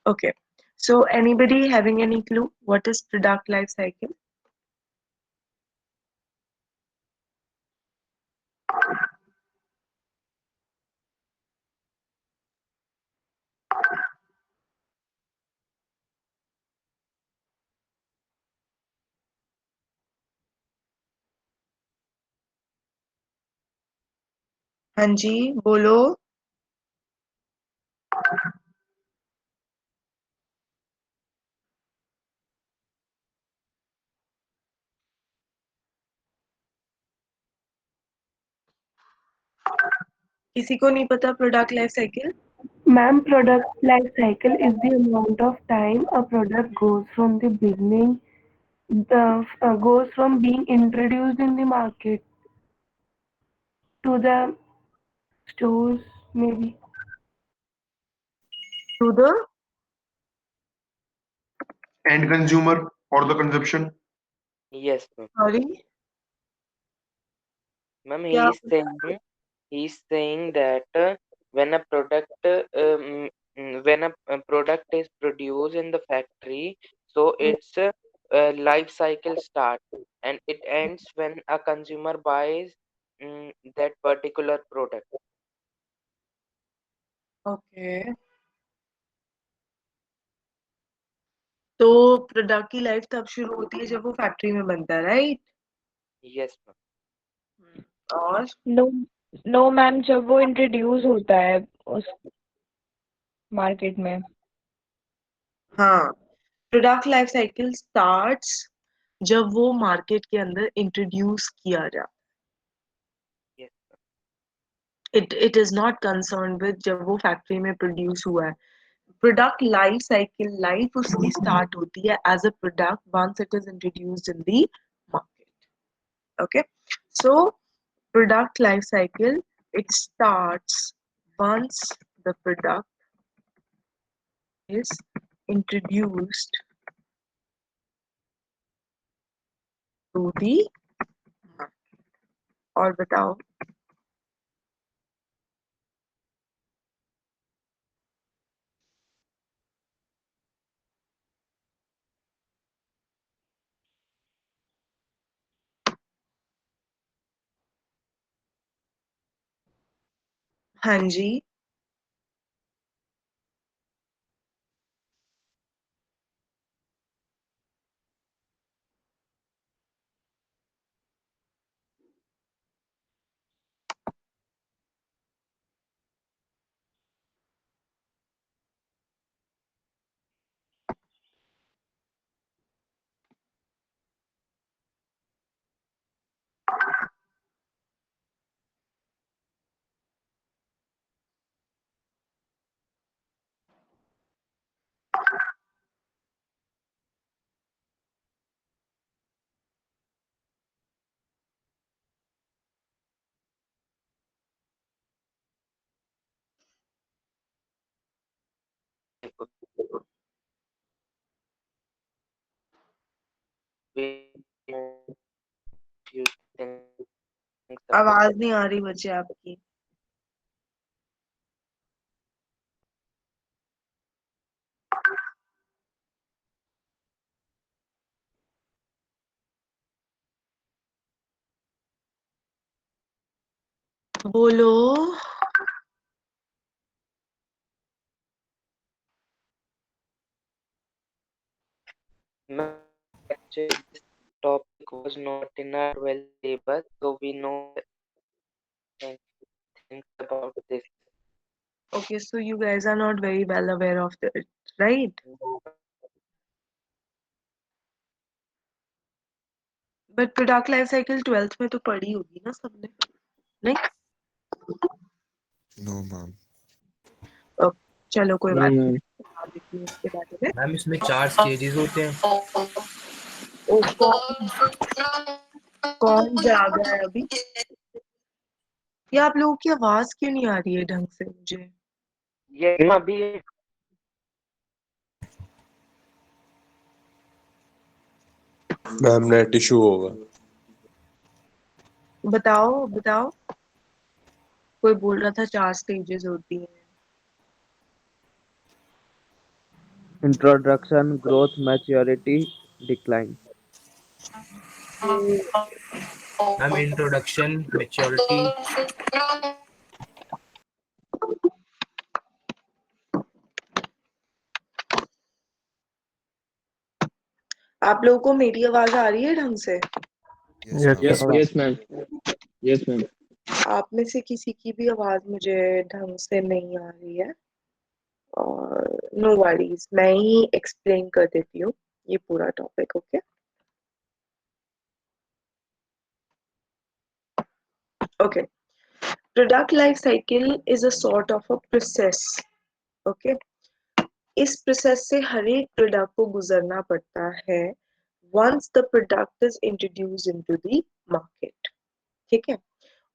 Okay. So anybody having any clue what is product life cycle? हाँ जी, बोलो। किसी को नहीं पता product life cycle? Ma'am, product life cycle is the amount of time a product goes from the beginning, goes from being introduced in the market to the stores, maybe. To the End consumer or the consumption. Yes, ma'am. sorry, Ma'am, क्या? he's saying that when a product when a product is produced in the factory, so its life cycle starts and it ends when a consumer buys that particular product. Okay, तो product की life तब शुरू होती है जब वो factory में बनता है, राइट? Yes, ma'am. और नो नो मैम, जब वो इंट्रोड्यूस होता है उस मार्केट में। हाँ, प्रोडक्ट लाइफ साइकिल स्टार्ट्स जब वो मार्केट के अंदर इंट्रोड्यूस किया जाए। Yes, ma'am. It is not concern with जब वो फैक्ट्री में प्रोड्यूस हुआ है। प्रोडक्ट लाइफ साइकिल लाइफ उसकी स्टार्ट होती है as a product once it is introduced in the market. Okay, so product life cycle, it starts once the product is introduced to the market। और बताओ। हाँ जी, We know few things about आवाज नहीं आ रही बच्चे आपकी। बोलो। Ma'am, actually this topic was not in our 12th syllabus, so we know things about this. Okay, so you guys are not very well aware of it, right? But product life cycle 12th में तो पढ़ी होगी ना सबने, नहीं? No ma'am. चलो कोई no बात मैम। नहीं, बता देती हूँ इसके बारे में। मैम इसमें 4 स्टेजेस होते हैं। ओ, कौन जागा है अभी? ये आप लोगों की आवाज क्यों नहीं आ रही है ढंग से मुझे? ये अभी मैम नेट इशू होगा। बताओ बताओ, कोई बोल रहा था 4 स्टेजेस होती हैं। Introduction, growth, maturity, decline. Ma'am introduction, maturity. आप लोगों को मेरी आवाज आ रही है ढंग से? Yes ma'am. Yes ma'am. Yes ma'am. आप में से किसी की भी आवाज मुझे ढंग से नहीं आ रही है, और नो वरीज, मैं ही एक्सप्लेन कर देती हूँ ये पूरा topic. Okay okay, product life cycle is a sort of a process. Okay, इस प्रोसेस से हर एक प्रोडक्ट को गुजरना पड़ता है once the product is introduce into the market. ठीक है,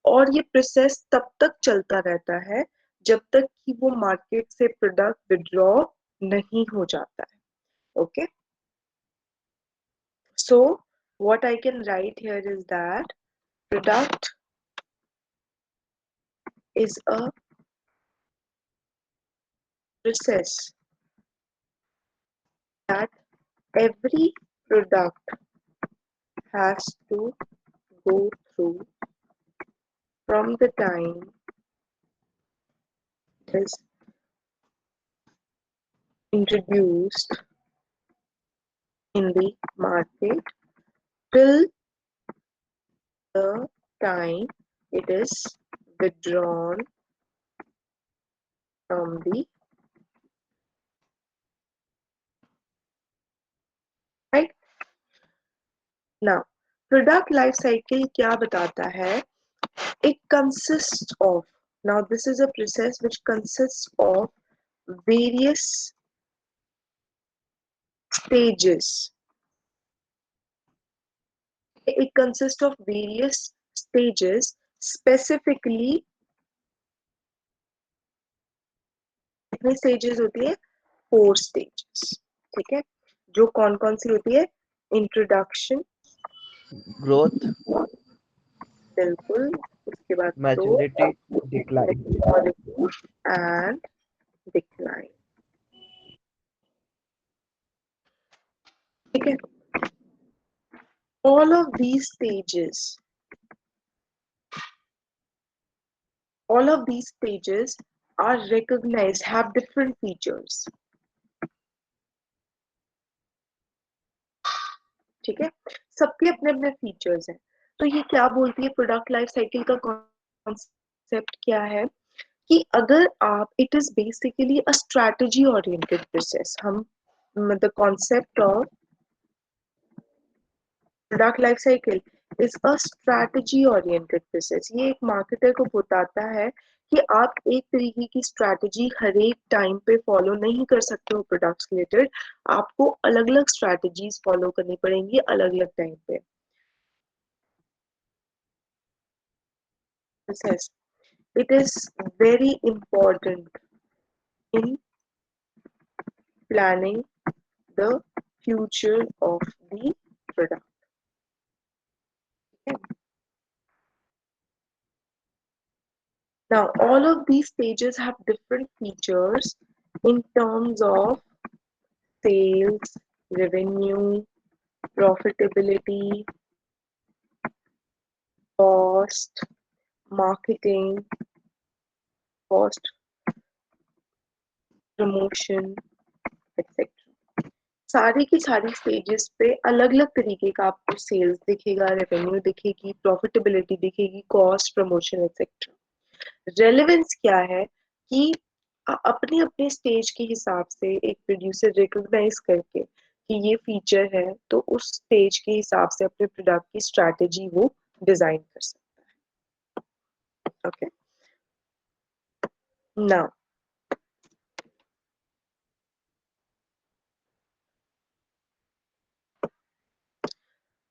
और ये प्रोसेस तब तक चलता रहता है जब तक कि वो मार्केट से प्रोडक्ट विड्रॉ नहीं हो जाता है। Okay, so what I can write here is that product is a process that every product has to go through from the time it is introduced in the market till the time it is withdrawn from the right. Now, product life cycle क्या बताता है? It consists of, now this is a process which consists of various stages. It consists of various stages, specifically कितने stages होती है? 4 stages. ठीक है, जो कौन कौन सी होती है? इंट्रोडक्शन, ग्रोथ, बिल्कुल, उसके बाद मैच्योरिटी, डिक्लाइन। And decline. ठीक है, all of these stages, all of these stages are recognized, have different features. ठीक है, सबके अपने अपने फीचर्स हैं। तो ये क्या बोलती है? प्रोडक्ट लाइफ साइकिल का कॉन्सेप्ट क्या है कि अगर आप, it is basically a strategy oriented process. हम the concept of product life cycle is a strategy oriented process. ये एक मार्केटर को बताता है कि आप एक तरीके की स्ट्रैटेजी हर एक टाइम पे फॉलो नहीं कर सकते हो प्रोडक्ट्स रिलेटेड, आपको अलग अलग स्ट्रैटेजीज फॉलो करनी पड़ेंगी अलग अलग टाइम पे। Process. It is very important in planning the future of the product. Okay. Now, all of these stages have different features in terms of sales, revenue, profitability, cost, marketing, cost, promotion, etc. सारी की सारी stages पे अलग अलग तरीके का आपको sales दिखेगा, रेवेन्यू दिखेगी, प्रॉफिटेबिलिटी दिखेगी, कॉस्ट, प्रमोशन एक्सेट्रा। रेलेवेंस क्या है कि अपने अपने स्टेज के हिसाब से एक प्रोड्यूसर रिकॉग्नाइज करके कि ये फीचर है, तो उस स्टेज के हिसाब से अपने प्रोडक्ट की स्ट्रैटेजी वो डिजाइन कर सकता है। ओके, नाउ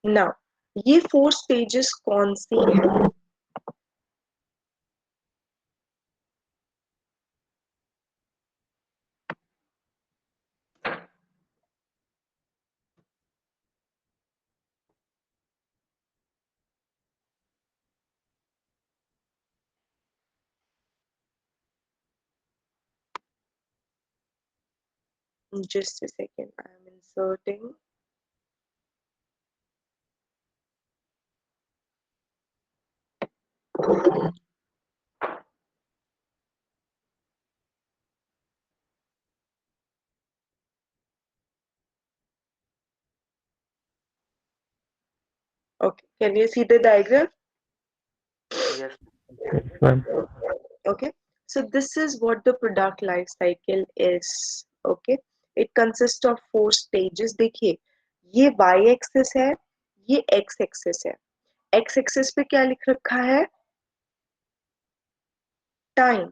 नाउ ये 4 स्टेजेस कौन सी हैं? Just a second, I am inserting. Okay, can you see the diagram? Yes. Okay, so this is what the product life cycle is. Okay, it consists of 4 stages. देखिए, ये y axis है, ये x axis है। x axis पे क्या लिख रखा है? टाइम।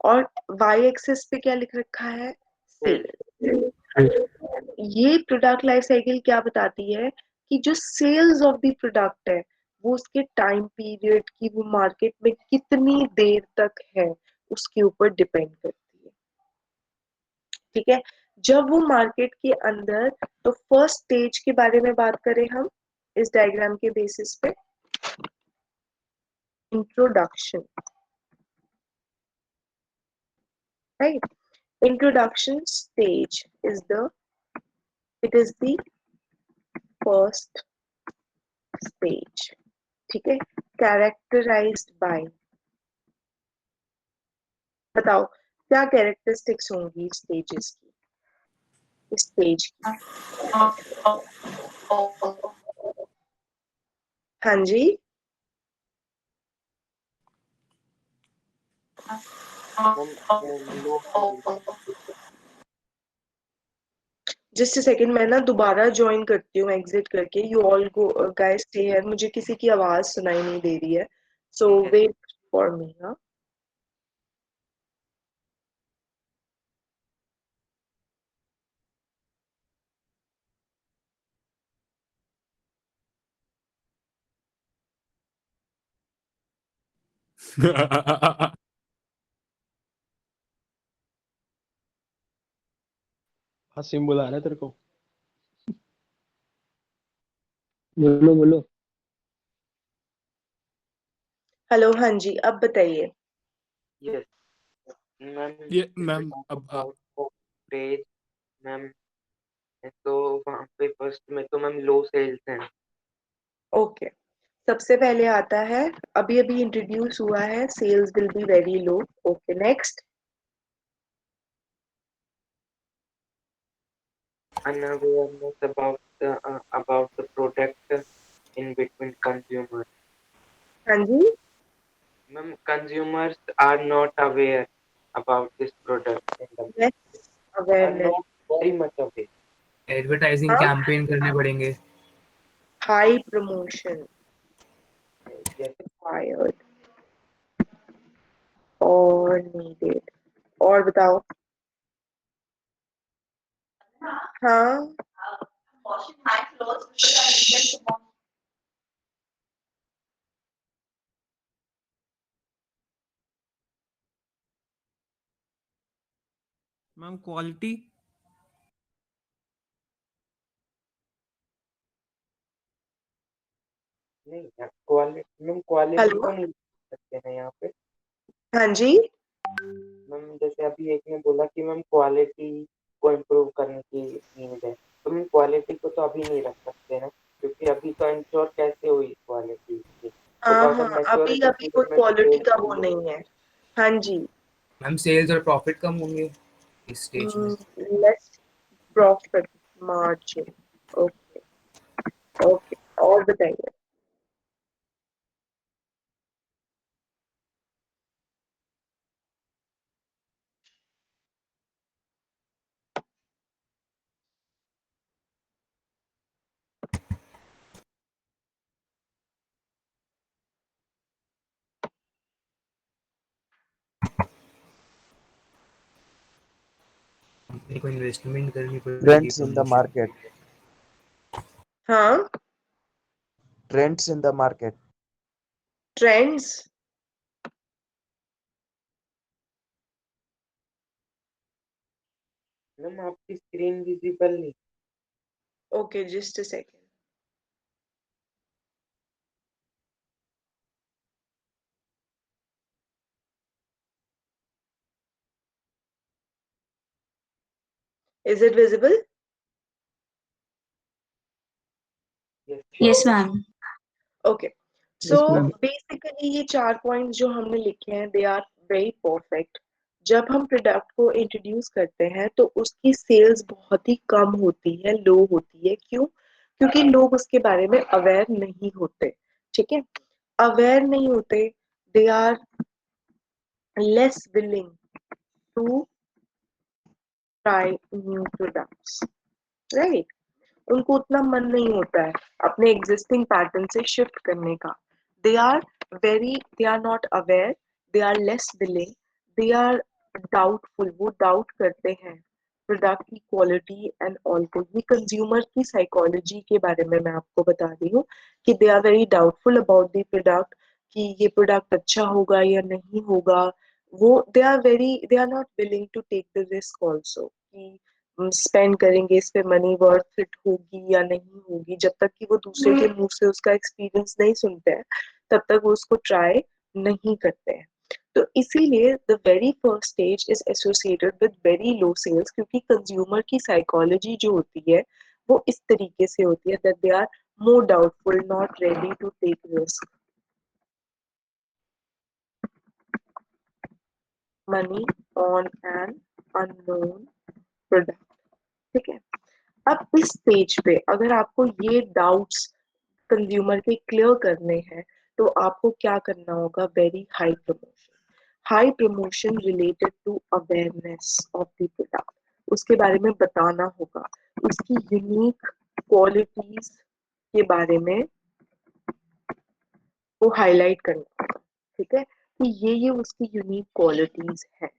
और y axis पे क्या लिख रखा है? सेल। ये प्रोडक्ट लाइफ साइकिल क्या बताती है कि जो सेल्स ऑफ द प्रोडक्ट है वो उसके टाइम पीरियड की, वो मार्केट में कितनी देर तक है, उसके ऊपर डिपेंड करती है। ठीक है, जब वो मार्केट के अंदर, तो फर्स्ट स्टेज के बारे में बात करें हम इस डायग्राम के बेसिस पे, introduction, right? Introduction stage is the, it is the first stage. ठीक है, कैरेक्टराइज्ड बाय, बताओ क्या कैरेक्टरिस्टिक्स होंगी स्टेजेस की, इस स्टेज की? हाँ जी, मैम लो सेल। जस्ट सेकंड, मैं ना दोबारा ज्वाइन करती हूँ एग्जिट करके। You all go guys stay here, मुझे किसी की आवाज सुनाई नहीं दे रही है, सो ठीक है। Wait for me. हाँ, हसीम बुला रहा है तेरे को। बोलो बोलो। हेलो, हाँ जी, अब बताइए। Yes ma'am. ये मैम अब पेज मैम, तो वहाँ पे फर्स्ट में तो मैम लो सेल्स हैं। ओके, सबसे पहले आता है, अभी अभी इंट्रोड्यूस हुआ है, sales will be very low. Okay, next. Unawareness about the product in between consumers. हाँ जी, Ma'am, consumers are not aware about this product in the next are awareness. not very much aware. Advertising हाँ, campaign करने पड़ेंगे। High promotion Yes. required और needed. और बताओ। हाँ, ma'am quality. नहीं, क्वालिटी मैम, क्वालिटी हेलो, को नहीं देख सकते हैं यहाँ पे। हाँ जी, मैम जैसे अभी एक ने बोला कि मैम क्वालिटी को इम्प्रूव करने की नीड है, तो मैम क्वालिटी को तो अभी नहीं रख सकते ना, क्योंकि अभी तो इंश्योर कैसे हुई क्वालिटी की। वो तो हाँ अगर हाँ, अभी मैच्योरिटी अभी कोई पीरियड में क्वालिटी डिक्लेयर का कर वो लो। नहीं है। हाँ जी, मैम सेल्स और प्रॉफिट कम होंगे इस स्टेज में। Less profit margin. Okay, okay, और बताइए। मेरे को इन्वेस्टमेंट करनी पड़ेगी Trends in the promotion. market. हाँ, Trends in the market. Trends. Ma'am आपकी स्क्रीन विजिबल नहीं। Okay, just a second. Is it visible? Yes, ma'am. Okay, so Yes, ma'am. Basically ये 4 पॉइंट्स जो हमने लिखे हैं दे आर वेरी परफेक्ट। जब हम प्रोडक्ट को इंट्रोड्यूस करते हैं तो उसकी सेल्स बहुत ही कम होती है, लो होती है। क्यों? क्योंकि लोग उसके बारे में अवेयर नहीं होते। ठीक है, अवेयर नहीं होते, they are less willing to try new products, right? उनको उतना मन नहीं होता है अपने एग्जिस्टिंग पैटर्न से शिफ्ट करने का। They are they are not aware, they are less willing, they are doubtful, वो डाउट करते हैं प्रोडक्ट की क्वालिटी एंड ऑल को। ये कंज्यूमर की साइकोलॉजी के बारे में मैं आपको बता रही हूँ कि they are very doubtful about the product, कि ये प्रोडक्ट अच्छा होगा या नहीं होगा। वो they are not willing to take the risk also कि स्पेंड करेंगे इस पे मनी, वर्थ इट होगी या नहीं होगी। जब तक कि वो दूसरे के मुंह से उसका एक्सपीरियंस नहीं सुनते हैं तब तक वो उसको ट्राई नहीं करते हैं। तो इसीलिए the very first stage is associated with very low sales, क्योंकि कंज्यूमर की साइकोलॉजी जो होती है वो इस तरीके से होती है that they are more doubtful, not ready to take risk, money on an unknown product. ठीक है, अब इस स्टेज पे अगर आपको ये डाउट्स कंज्यूमर के क्लियर करने हैं तो आपको क्या करना होगा? Very high promotion. High promotion related to awareness of the product, उसके बारे में बताना होगा, उसकी यूनिक क्वालिटीज के बारे में वो हाईलाइट करना होगा। ठीक है, कि ये उसकी यूनिक क्वालिटीज है।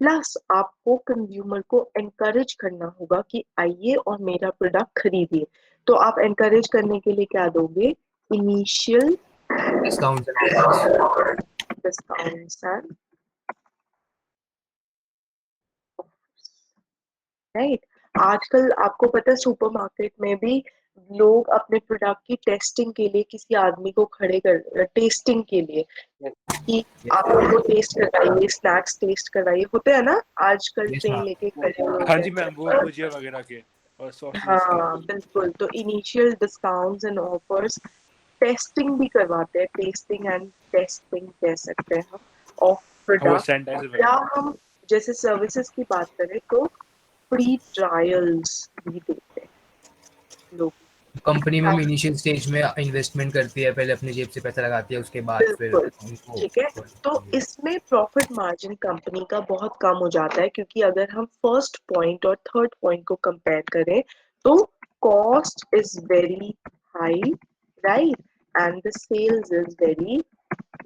प्लस आपको कंज्यूमर को एनकरेज करना होगा कि आइए और मेरा प्रोडक्ट खरीदिए। तो आप एनकरेज करने के लिए क्या दोगे? Initial discount and offers. Discounts and, right? आजकल आपको पता है सुपरमार्केट में भी लोग अपने प्रोडक्ट की टेस्टिंग के लिए किसी आदमी को खड़े कर, टेस्टिंग के लिए कि आप उनको टेस्ट करवाइए, स्नैक्स टेस्ट करवाइए, होते हैं ना आजकल यस ट्रेन मैम। लेके खड़े हुए हाँ होते जी मैम, वो हैं। भुजिया वगैरह के और सॉसेस के। हाँ बिल्कुल, तो initial discounts and offers, testing भी करवाते हैं, टेस्टिंग एंड टेस्टिंग कह सकते हैं हम, ऑफ हाँ, वो प्रोडक्ट। सैनिटाइजर या वगैरह। हम जैसे सर्विसेज की बात करें तो फ्री ट्रायल्स भी देते हैं लोग। कंपनी में इनिशियल स्टेज में इन्वेस्टमेंट करती है, पहले अपनी जेब से पैसा लगाती है, उसके बाद फिर बिल्कुल, उनको। ठीक है। तो इसमें प्रॉफिट मार्जिन कंपनी का बहुत कम हो जाता है, क्योंकि अगर हम फर्स्ट पॉइंट और थर्ड पॉइंट को कंपेयर करें तो cost is very high, right, and the sales is very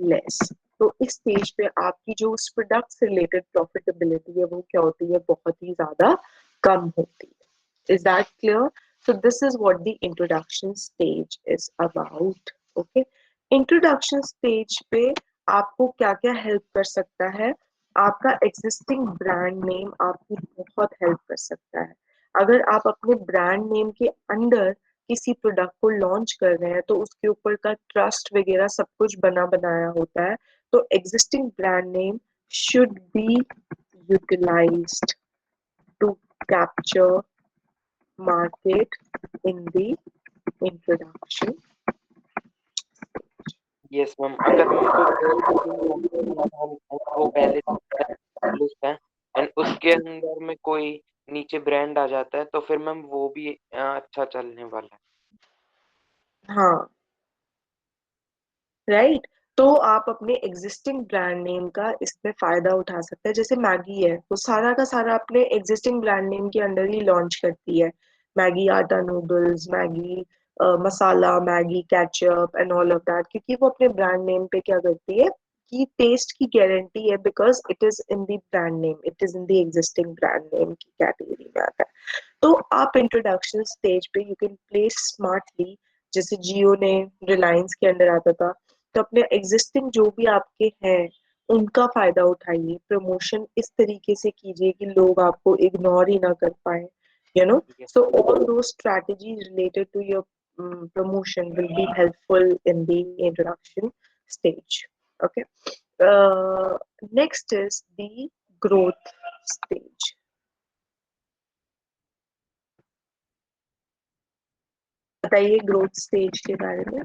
less. तो इस स्टेज पे आपकी जो उस प्रोडक्ट से रिलेटेड प्रॉफिटेबिलिटी है वो क्या होती है? बहुत ही ज्यादा कम होती है। Is that clear? So this is what the introduction stage is about. Okay, introduction stage पे आपको क्या क्या हेल्प कर सकता है? आपका एग्जिस्टिंग ब्रांड नेम आपकी बहुत हेल्प कर सकता है। अगर आप अपने ब्रांड नेम के अंडर किसी प्रोडक्ट को लॉन्च कर रहे हैं तो उसके ऊपर का ट्रस्ट वगैरह सब कुछ बना बनाया होता है। तो existing brand name should be utilized to capture market in the introduction. Yes ma'am, अगर हम कोई वो पहले लिस्ट है एंड उसके अंदर में कोई नीचे ब्रांड आ जाता है तो फिर मैम वो भी अच्छा चलने वाला है। हाँ, राइट। तो आप अपने एग्जिस्टिंग ब्रांड नेम का इसमें फायदा उठा सकते हैं। जैसे मैगी है, वो सारा का सारा अपने एग्जिस्टिंग ब्रांड नेम के अंडर ही लॉन्च करती है। मैगी आटा noodles, Maggi masala, Maggi ketchup and all of that, क्योंकि वो अपने ब्रांड नेम पे क्या करती है? कि टेस्ट की गारंटी है, because it is in the brand name, it is in the existing brand name की कैटेगरी में आता है। तो आप इंट्रोडक्शन स्टेज पे यू कैन प्लेस स्मार्टली, जैसे जियो ने रिलायंस के अंडर आता था, तो अपने एग्जिस्टिंग जो भी आपके हैं उनका फायदा उठाइए, प्रमोशन इस तरीके से कीजिए कि लोग आपको इग्नोर ही ना कर पाए, you know. Yes. So all those strategies related to your promotion will be helpful in the introduction stage. Okay. Next is the growth stage. बताइए ग्रोथ स्टेज के बारे में।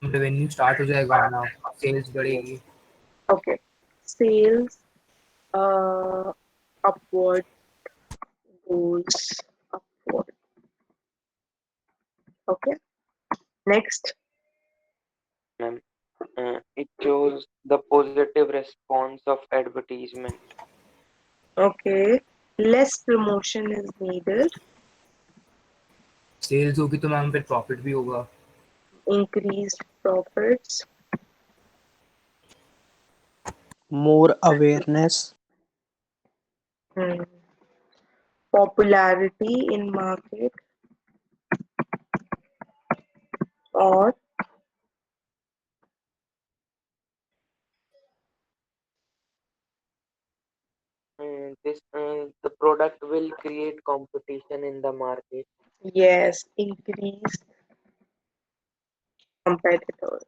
रेवेन्यू स्टार्ट हो जाएगा ना, सेल्स बढ़ेगी। Okay. Sales upward goes upward. Okay. Next. Ma'am, it shows the positive response of advertisement. Okay. Less promotion is needed. Sales होगी तो मैम फिर प्रॉफिट भी होगा। Increased profits. More awareness. Popularity in market, or The product will create competition in the market. yes, increased competitors.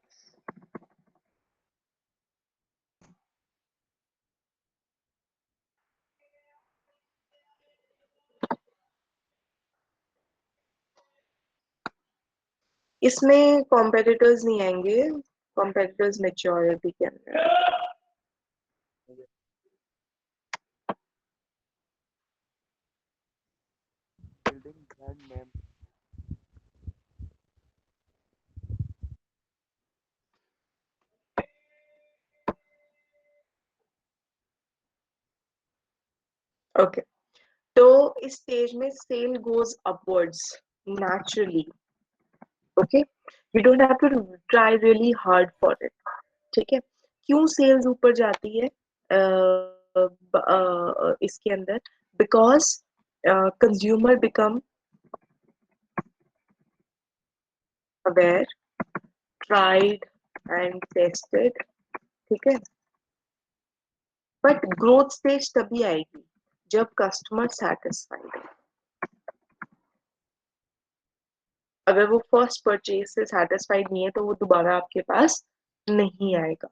इसमें competitors नहीं आएंगे, competitors maturity के अंदर। Building brand name. Okay. तो इस स्टेज में sale goes upwards naturally. Okay, you don't have to try really hard for it. ठीक है, क्यों सेल्स ऊपर जाती है इसके अंदर? Because consumer become aware, tried and tested. ठीक है, बट ग्रोथ स्टेज तभी आएगी जब कस्टमर सेटिस्फाइड है। अगर वो फर्स्ट परचेज से सेटिस्फाइड नहीं है तो वो दोबारा आपके पास नहीं आएगा।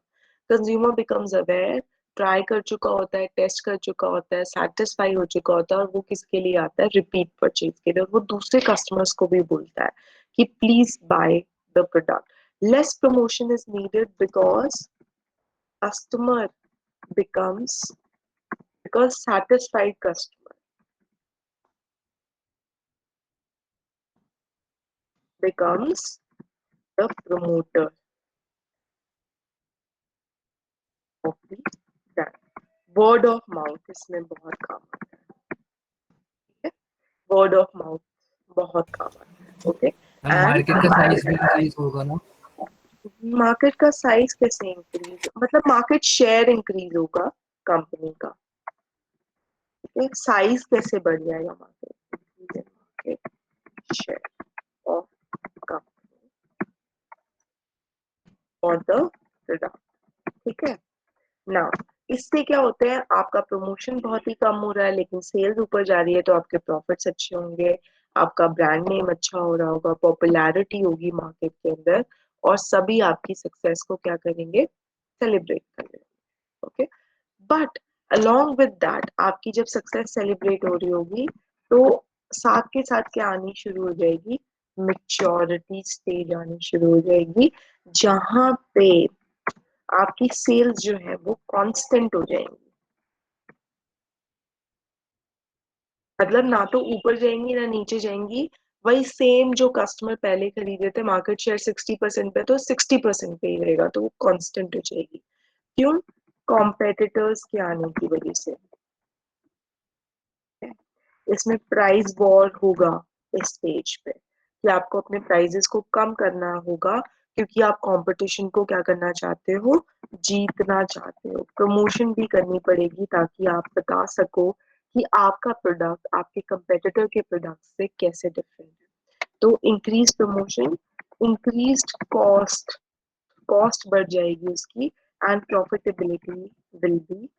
कंज्यूमर बिकम्स अवेयर, ट्राई कर चुका होता है, टेस्ट कर चुका होता है, सेटिस्फाई हो चुका होता है, और वो किसके लिए आता है? रिपीट परचेज के लिए। और वो दूसरे कस्टमर्स को भी बोलता है कि please by the product. Less promotion is needed because customer becomes because satisfied customer becomes the promoter of the brand. Word of mouth इसमें बहुत काम आता है। ठीक है, वर्ड ऑफ माउथ बहुत काम आता है। ओके, मार्केट का साइज भी इंक्रीज होगा ना? मार्केट का साइज कैसे इंक्रीज? मतलब मार्केट शेयर इंक्रीज होगा कंपनी का। ठीक है, साइज कैसे बढ़ जाएगा? मार्केट शेयर ऑफ कंपनी और द प्रोडक्ट। ठीक है, नाउ इससे क्या होता है? आपका प्रमोशन बहुत ही कम हो रहा है लेकिन सेल्स ऊपर जा रही है, तो आपके प्रॉफिट्स अच्छे होंगे, आपका ब्रांड नेम अच्छा हो रहा होगा, पॉपुलैरिटी होगी मार्केट के अंदर, और सभी आपकी सक्सेस को क्या करेंगे? सेलिब्रेट करेंगे। Okay, but along with that आपकी जब सक्सेस सेलिब्रेट हो रही होगी तो साथ के साथ क्या आनी शुरू हो जाएगी? मैच्योरिटी स्टेज आनी शुरू हो जाएगी, जहां पे आपकी सेल्स जो है वो कांस्टेंट हो जाएंगी। मतलब ना तो ऊपर जाएंगी ना नीचे जाएंगी, वही सेम जो कस्टमर पहले खरीदे थे, मार्केट शेयर 60% पे तो 60% पे ही रहेगा, तो वो कांस्टेंट हो जाएगी। क्यों? कॉम्पिटिटर्स के आने की वजह से। इसमें प्राइस वॉर होगा इस स्टेज पे कि आपको अपने प्राइजेस को कम करना होगा क्योंकि आप कंपटीशन को क्या करना चाहते हो, जीतना चाहते हो। प्रमोशन भी करनी पड़ेगी ताकि आप बता सको कि आपका प्रोडक्ट आपके कंपेटिटर के प्रोडक्ट से कैसे डिफरेंट है। तो increase promotion, increased cost, cost बढ़ जाएगी उसकी, and profitability will be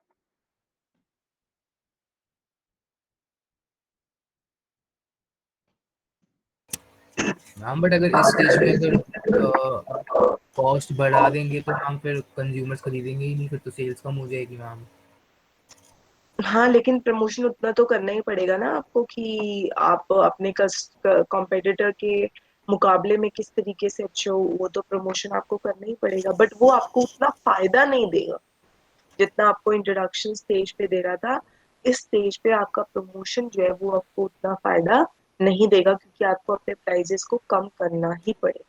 ma'am but अगर इस स्टेज में अगर कॉस्ट बढ़ा देंगे तो मैम फिर कंज्यूमर्स खरीदेंगे ही नहीं, फिर तो सेल्स कम हो जाएगी मैम। हाँ, लेकिन प्रमोशन उतना तो करना ही पड़ेगा ना आपको कि आप अपने कॉम्पिटिटर के मुकाबले में किस तरीके से अच्छे हो, वो तो प्रमोशन आपको करना ही पड़ेगा, बट वो आपको उतना फायदा नहीं देगा जितना आपको इंट्रोडक्शन स्टेज पे दे रहा था। इस स्टेज पे आपका प्रमोशन जो है वो आपको उतना फायदा नहीं देगा क्योंकि आपको अपने प्राइजेस को कम करना ही पड़ेगा।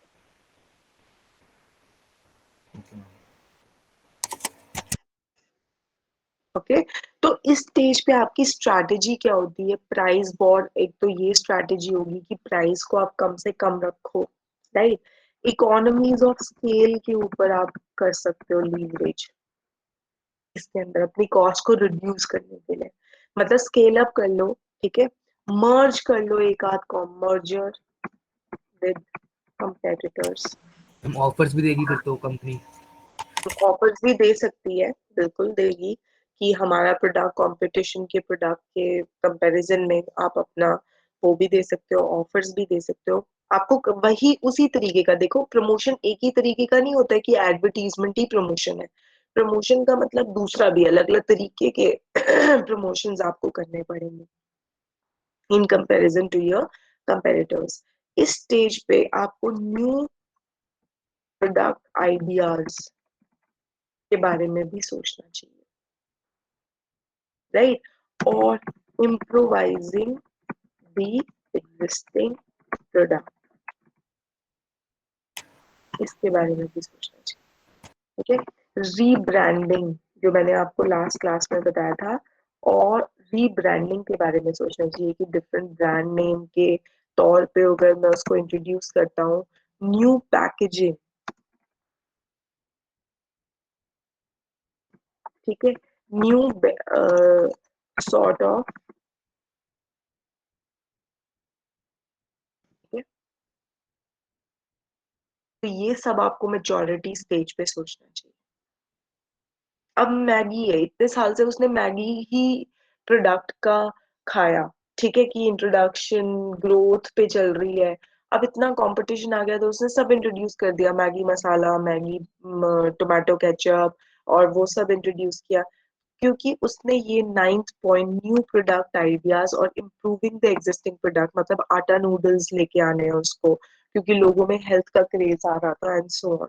ओके, तो इस स्टेज पे आपकी स्ट्रैटेजी क्या होती है? प्राइस वॉर, एक तो ये स्ट्रैटेजी होगी कि प्राइस को आप कम से कम रखो, राइट। इकोनॉमीज ऑफ स्केल के ऊपर आप कर सकते हो लीवरेज इसके अंदर अपनी कॉस्ट को रिड्यूस करने के लिए, मतलब स्केल अप कर लो, ठीक है, मर्ज कर लो एक आध मर्जर विद कंपेटिटर्स। हम ऑफर्स भी देगी फिर तो कंपनी। ऑफर्स भी दे सकती है, बिल्कुल देगी कि हमारा प्रोडक्ट कंपटीशन के प्रोडक्ट के कंपैरिजन में आप अपना वो भी दे सकते हो, ऑफर्स भी दे सकते हो। आपको वही उसी तरीके का देखो, प्रमोशन एक ही तरीके का नहीं होता है कि एडवर्टीजमेंट ही प्रमोशन है। प्रमोशन का मतलब दूसरा भी अलग अलग तरीके के प्रमोशंस आपको करने पड़ेंगे in comparison to your competitors. इस स्टेज पे आपको न्यू प्रोडक्ट आइडियाज के बारे में भी सोचना चाहिए, राइट, और इम्प्रोवाइजिंग द एग्जिस्टिंग प्रोडक्ट, इसके बारे में भी सोचना चाहिए, ठीक है। रीब्रांडिंग, जो मैंने आपको लास्ट क्लास में बताया था, और रीब्रांडिंग के बारे में सोचना चाहिए कि डिफरेंट ब्रांड नेम के तौर पे अगर मैं उसको इंट्रोड्यूस करता हूँ, न्यू पैकेजिंग, ठीक है, न्यू सॉर्ट ऑफ, तो ये सब आपको मेजॉरिटी स्टेज पे सोचना चाहिए। अब मैगी है, इतने साल से उसने मैगी ही प्रोडक्ट का खाया, ठीक है, कि इंट्रोडक्शन ग्रोथ पे चल रही है। अब इतना कंपटीशन आ गया तो उसने सब इंट्रोड्यूस कर दिया, मैगी मसाला, मैगी टोमेटो केचप, और वो सब इंट्रोड्यूस किया क्योंकि उसने ये 9th point, new product ideas और इम्प्रूविंग द एग्जिस्टिंग प्रोडक्ट, मतलब आटा नूडल्स लेके आने हैं उसको क्योंकि लोगों में हेल्थ का क्रेज आ रहा था, and so on.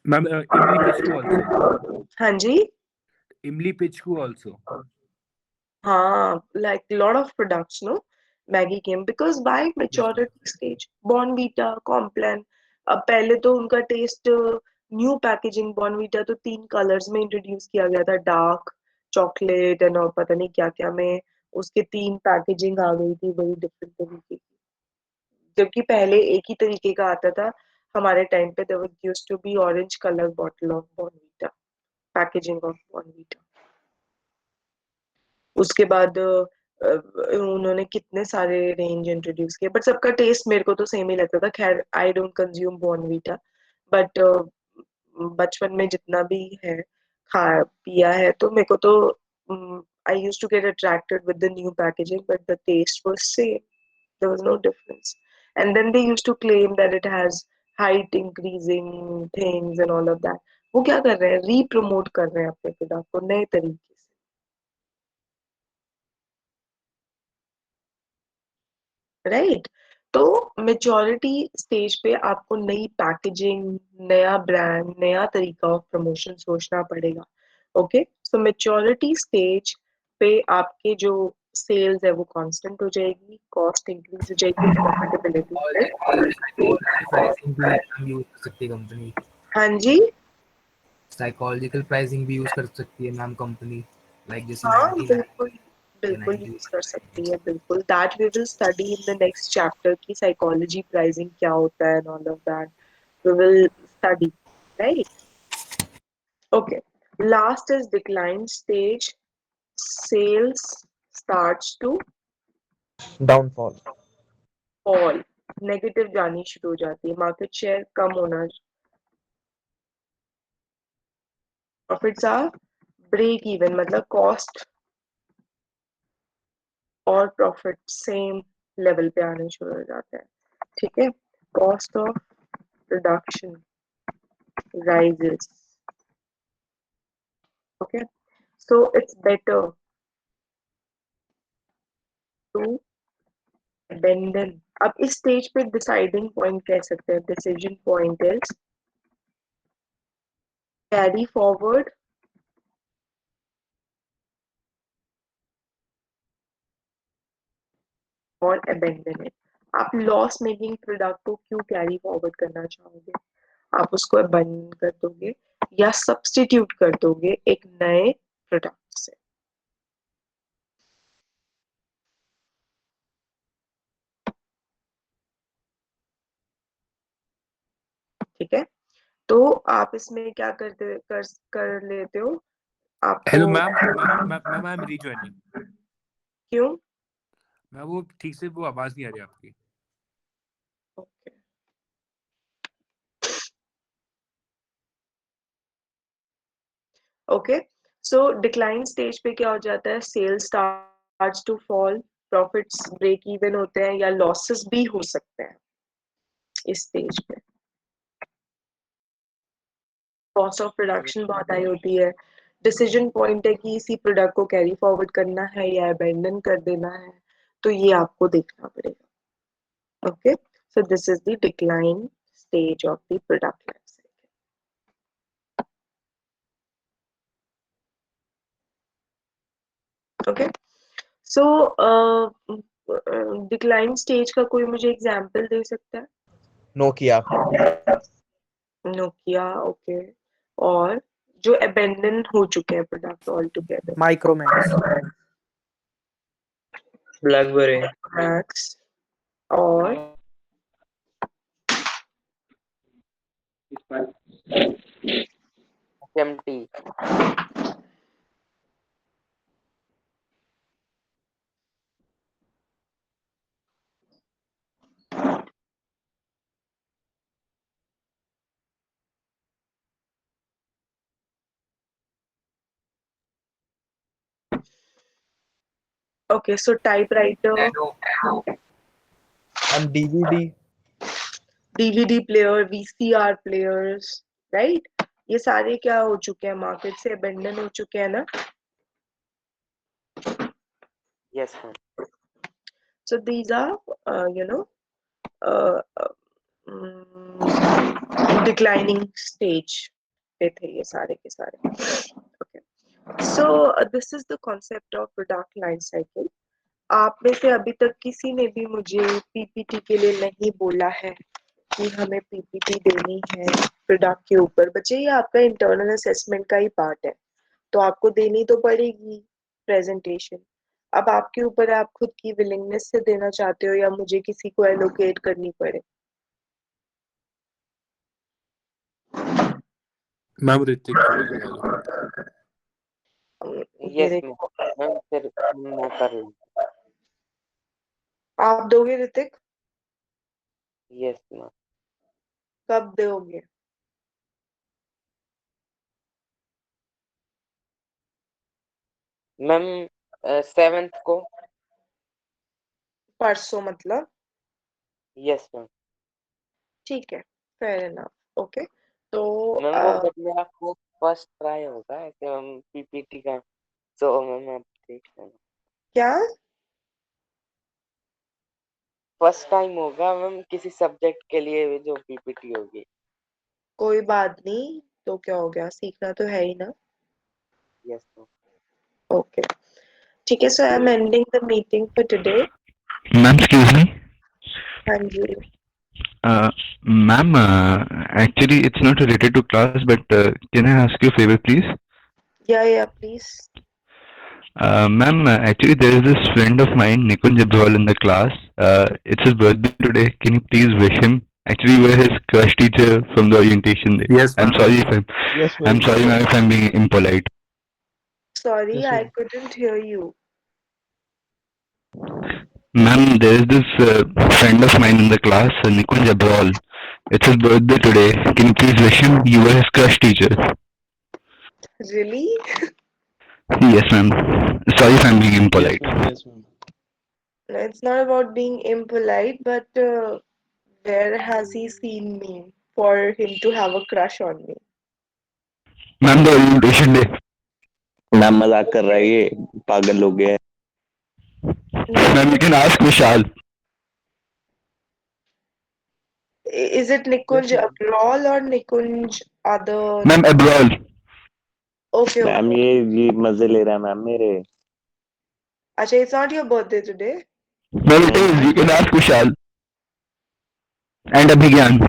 Ma'am, Imli Pichku also. हाँ जी, Imli Pichku also. हाँ, like lot of products, no, Maggie came because by Yes, ma'am. maturity stage, Bonvita, Complan, अब पहले तो उनका टेस्ट, न्यू पैकेजिंग बॉर्नवीटा तो 3 कलर्स में इंट्रोड्यूस किया गया था, डार्क, चॉकलेट एंड और पता नहीं क्या क्या में, उसके 3 पैकेजिंग आ गई थी बड़ी डिफरेंट तरीके की, जबकि पहले एक ही तरीके का आता था। हमारे टाइम पे there used to be orange colour bottle of Bournvita, packaging of Bournvita. उसके बाद उन्होंने कितने सारे रेंज इंट्रोड्यूस किए, बट सबका टेस्ट मेरे को तो सेम ही लगता था। खैर, I don't consume Bournvita, but बचपन में जितना भी है खा पिया है तो मेरे को तो I used to get attracted with the new packaging, but the taste was same, there was no difference. And then they used to claim that it has height increasing things and all of that. वो क्या कर रहे हैं, रीप्रमोट कर रहे हैं अपने product को नए तरीके से, राइट। तो मेजॉरिटी स्टेज पे आपको नई पैकेजिंग, नया ब्रांड, नया तरीका ऑफ प्रमोशन सोचना पड़ेगा। ओके, सो मेजॉरिटी स्टेज पे आपके जो सेल्स है वो कांस्टेंट हो जाएगी, कॉस्ट इंक्रीज हो जाएगी, प्रॉफिटेबिलिटी। प्राइसिंग भी यूज कर सकती है कंपनी। हाँ जी, साइकोलॉजिकल प्राइसिंग भी यूज कर सकती है मैम कंपनी, लाइक जैसे हाँ 99 बिल्कुल, बिल्कुल नाइनटी यूज कर सकती है, बिल्कुल। That we will study in the next chapter की साइकोलॉजी प्राइसिंग क्या होता है and all of that we will study, right? Okay, last is decline stage, sales starts to downfall, fall, negative जानी शुरू हो जाती है, मार्केट शेयर कम होना, प्रॉफिट्स आर ब्रेक इवन, मतलब कॉस्ट और प्रॉफिट सेम लेवल पे आने शुरू हो जाते हैं, ठीक है? Cost of production rises, okay, so it's better to abandon. अब इस स्टेज पे डिसाइडिंग पॉइंट कह सकते हैं, decision point is carry forward और abandon it. आप लॉस मेकिंग प्रोडक्ट को क्यों कैरी फॉरवर्ड करना चाहोगे? आप उसको abandon कर दोगे या सब्स्टिट्यूट कर दोगे एक नए प्रोडक्ट से, ठीक है? तो आप इसमें क्या कर लेते हो, आपको hello ma'am, ma'am I am rejoining. क्यों? मैं वो ठीक से वो आवाज नहीं आ रही आपकी। Okay, okay, so decline stage पे क्या हो जाता है, sales starts to fall, profits break even होते हैं या लॉसेस भी हो सकते हैं इस स्टेज पे, कॉस्ट ऑफ प्रोडक्शन बहुत हाई होती है, डिसीजन पॉइंट है कि इसी प्रोडक्ट को कैरी फॉरवर्ड करना है या अबैंडन कर देना है, तो ये आपको देखना पड़ेगा, okay? So this is the decline stage of the product life cycle, okay? So decline stage का कोई मुझे एग्जांपल दे सकता है? नोकिया, नोकिया, ओके, और जो अबैंडन हो चुके हैं product all together, Micromax, blackberry, max, और HMT, ओके, सो टाइपराइटर, नैनो, हम DVD, DVD player, VCR players, right? ये सारे क्या हो चुके हैं, मार्केट से अबैंडन हो चुके हैं ना? yes ma'am, So these are, uh, declining stage पे थे ये सारे के सारे, okay? So this is the concept of product life cycle. आप में से अभी तक किसी ने भी मुझे पीपीटी के लिए नहीं बोला है कि हमें पीपीटी देनी है प्रोडक्ट के ऊपर। बच्चे, ये आपका इंटरनल असेसमेंट का ही पार्ट है, तो आपको देनी तो पड़ेगी प्रेजेंटेशन। अब आपके ऊपर है, आप खुद की विलिंगनेस से देना चाहते हो या मुझे किसी को एलोकेट करनी पड़े। मैम ऋतिक को लगा दो। ये yes देखो, ma'am, फिर मैं कर लूँ, आप दोगे ऋतिक? yes ma'am, कब दोगे? मैम 7th को, परसों मतलब? yes ma'am. ठीक है, फेयर इनफ, ओके। तो मैम वो बदले आपको फर्स्ट ट्राई होगा कि हम पीपीटी का, तो मैम आप देख लेना, क्या? फर्स्ट टाइम होगा मैम किसी सब्जेक्ट के लिए जो पीपीटी होगी, कोई बात नहीं, तो क्या हो गया, सीखना तो है ही ना, yes मैम। ओके? ठीक है, so I am ending the meeting for today. Ma'am, excuse me. हाँ जी, Ma'am, actually, it's not related to class, but can I ask you a favor, please? या please. Ma'am, actually there is this friend of mine, Nikunj Abdul, in the class. It's his birthday today. Can you please wish him? Actually, you were his crush teacher from the orientation day. Yes, I'm ma'am. sorry if Yes, I'm ma'am. sorry, ma'am, if I'm being impolite. Sorry, Yes, I ma'am. couldn't hear you. Ma'am, there is this friend of mine in the class, Nikunj Abdul. It's his birthday today. Can you please wish him? You were his crush teacher. Really? Yes, ma'am. Sorry if I'm being Yes, impolite. ma'am. Yes, ma'am. No, it's not about being impolite, but where has he seen me for him to have a crush on me? Ma'am, the orientation day. Ma'am मजाक कर रहा है ये पागल हो गया है Ma'am, you can ask Vishal. Is it Yes, Nikunj ma'am. Abrol or Nikunj other? Ma'am, Abdul. Okay, ma'am okay. ये मजे ले रहा है मैम मेरे Acha, it's not your birthday today. Ma'am, it is. You can ask Vishal and Abhigyan.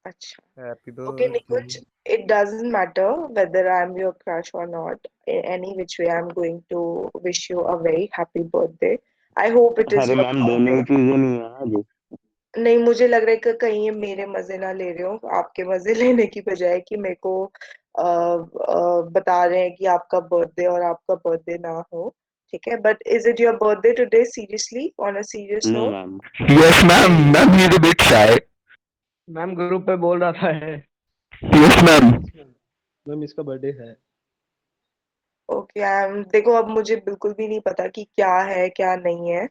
Acha. Happy Okay, birthday. Nikunj, it doesn't matter whether I'm your crush or not. In any which way, I'm going to wish you a very happy birthday. I hope it is अरे your ma'am देने की चीजें नहीं है आज नहीं मुझे लग रहा है कि कहीं ये मेरे मजे ना ले रहे हो आपके मजे लेने की बजाय कि मेरे को बता रहे हैं कि आपका बर्थडे और आपका बर्थडे ना हो ठीक है but is it your birthday today seriously on a serious नहीं note ma'am Yes, ma'am. Ma'am, he's a bit shy. Ma'am group पे बोल रहा था है। Yes, ma'am. मैम इसका बर्थडे है। ओके देखो अब मुझे बिल्कुल भी नहीं पता कि क्या है क्या नहीं है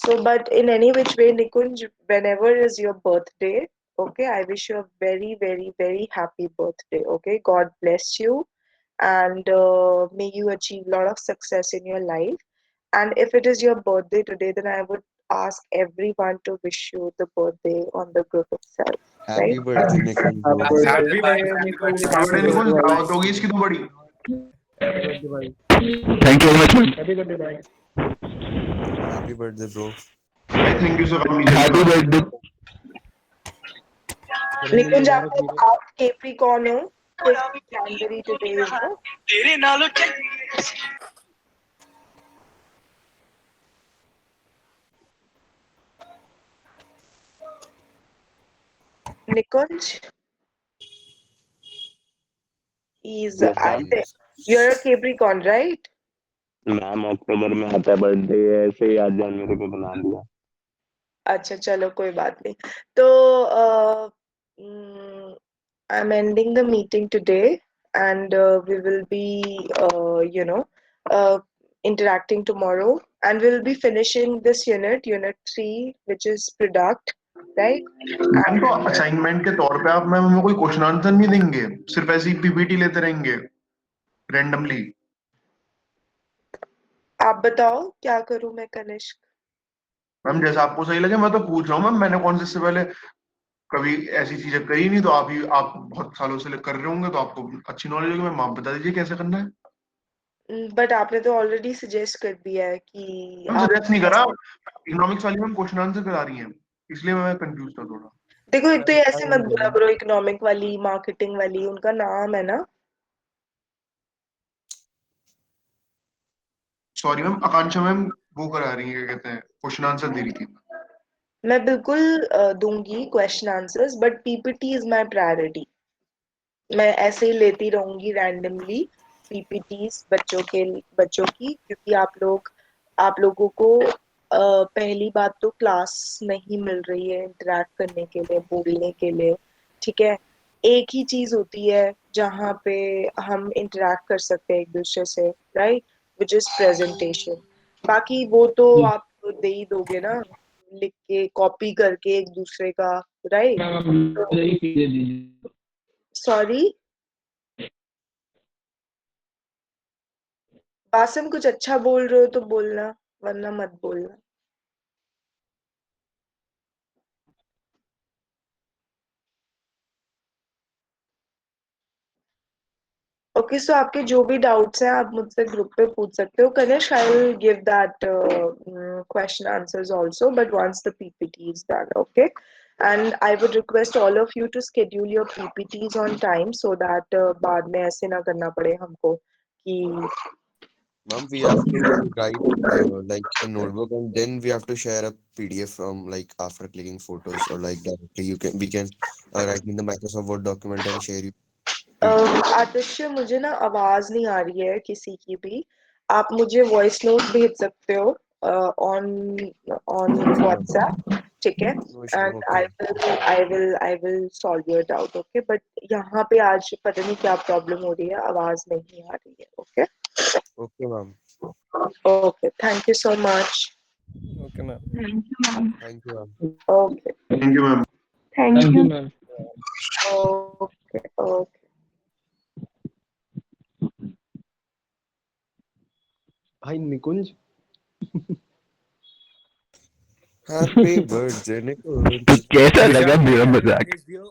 so but in any which way Nikunj whenever is your birthday okay I wish you a very very very happy birthday okay god bless you and may you achieve a lot of success in your life. And if it is your birthday today, then I would ask everyone to wish you the birthday on the group itself, right? Happy birthday Nikunj bro Happy birthday, Nikunj. Birthday Happy Nikunj birthday. दावत होगी इसकी तो बड़ी birthday भाई। Thank you very much, ma'am. Happy birthday भाई। Happy birthday bro भाई thank you so much Happy birthday. Nikunj, आप Capricorn हो? 5th January today is the Nikunj is yes I ma'am think you're a Capricorn, right? Ma'am October में आता है birthday ऐसे ही आज जनवरी पे बना दिया अच्छा चलो कोई बात नहीं तो I'm ending the meeting today and we will be uh, interacting tomorrow and we'll be finishing this unit 3 which is product right ma'am तो असाइनमेंट के तौर पे आप मैम हमें कोई क्वेश्चन आंसर नहीं देंगे सिर्फ ऐसी पीपीटी लेते रहेंगे रैंडमली आप बताओ क्या करूं मैं कनिष्क मैम जैसा आपको सही लगे मैं तो पूछ रहा हूँ मैम मैंने कौन से इससे पहले कभी ऐसी चीजें करी नहीं तो आप बहुत सालों से कर रहे होंगे तो आपको अच्छी नॉलेज होगी मैम आप बता दीजिए कैसे करना है बट आपने तो ऑलरेडी सजेस्ट कर दिया है कि मैम आप सजेस्ट नहीं करा इकोनॉमिक्स वाली मैम क्वेश्चन आंसर करा रही हैं इसलिए मैं कंफ्यूज था थोड़ा देखो एक तो ये ऐसे मत बोला करो इकोनॉमिक वाली मार्केटिंग वाली उनका नाम है ना सॉरी मैम आकांक्षा मैम वो करा रही है क्या कहते हैं क्वेश्चन आंसर दे रही थी मैं बिल्कुल दूंगी question answers but PPT is my priority मैं ऐसे ही लेती रहूंगी रैंडमली पीपीटीज बच्चों की क्योंकि आप लोगों को पहली बात तो क्लास नहीं मिल रही है इंटरेक्ट करने के लिए बोलने के लिए ठीक है एक ही चीज होती है जहाँ पे हम इंटरेक्ट कर सकते हैं एक दूसरे से राइट विच इज प्रेजेंटेशन बाकी वो तो आप दे ही दोगे ना लिख के कॉपी करके एक दूसरे का राइट सॉरी बासिम कुछ अच्छा बोल रहे हो तो बोलना वरना मत बोलना ओके सो आपके जो भी डाउट्स हैं आप मुझसे ग्रुप पे पूछ सकते हो Kanishk I will give that question answers also but once the PPT is done okay and I would request all of you to schedule your PPTs on time so that बाद में ऐसे ना करना पड़े हमको कि Ma'am, we have to write like a notebook, and then we have to share a PDF from like after clicking photos, or like directly we can write in the Microsoft Word document and share you. Aditya मुझे ना आवाज नहीं आ रही है किसी की भी आप मुझे वॉइस नोट भेज सकते हो ऑन ऑन व्हाट्सएप ठीक है No issue, and okay. I will solve your doubt okay but यहाँ पे आज पता नहीं क्या प्रॉब्लम हो रही है आवाज नहीं आ रही है okay Okay, ma'am. Okay thank you so much Okay, ma'am. Thank you, ma'am. Thank you, ma'am. Okay Thank you, ma'am. Thank Thank you. you, ma'am. Okay okay Hi, Nikunj. Happy birthday, Nikunj. तो कैसा लगा मेरा मजाक? His view